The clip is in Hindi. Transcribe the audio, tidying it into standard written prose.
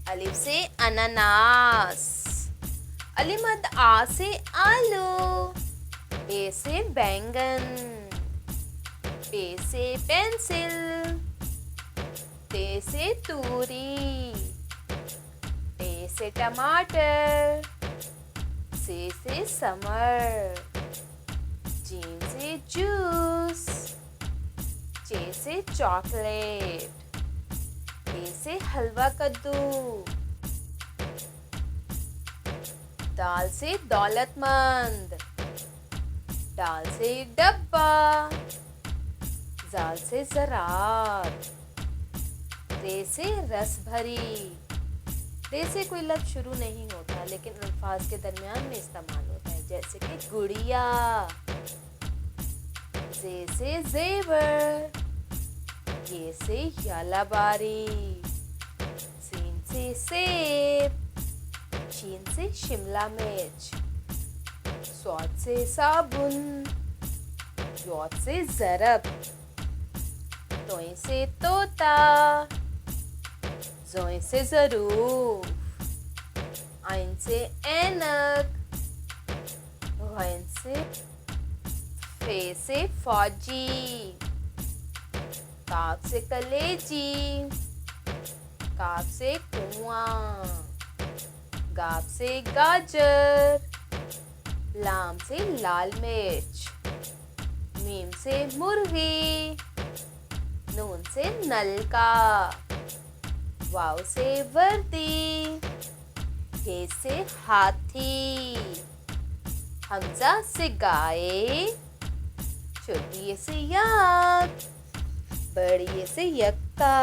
अलिफ से अनानास। अली मद आ से आलू। बे से बैंगन। पे से पेंसिल। ते से तूरी। टे से टमाटर। से समर। जीम से जूस। चे से चॉकलेट। ए से हलवा कद्दू। दाल से दौलतमंद। डाल से डब्बा। जाल से ज़रात। रे से रस भरी। रे से कोई लफ्ज़ शुरू नहीं होता लेकिन अल्फाज के दरमियान में इस्तेमाल होता है, जैसे कि गुड़िया। जे से ज़ेवर। ये से यालाबारी। सीन से सेब। शीन से शिमला मिर्च। स्वाद से साबुन। यौद से ज़रब। तोय से तोता। जोय से ज़रूफ। आइन से ऐनक। गैन से फे से फौजी। काफ से कलेजी। काफ से कुआं। गाफ से गाजर। लाम से लाल मिर्च। मीम से मुर्गी। नून से नलका। वाव से वर्दी। हे से हाथी। हमजा से गाय। छोटी से याक। बड़ी से यक्का।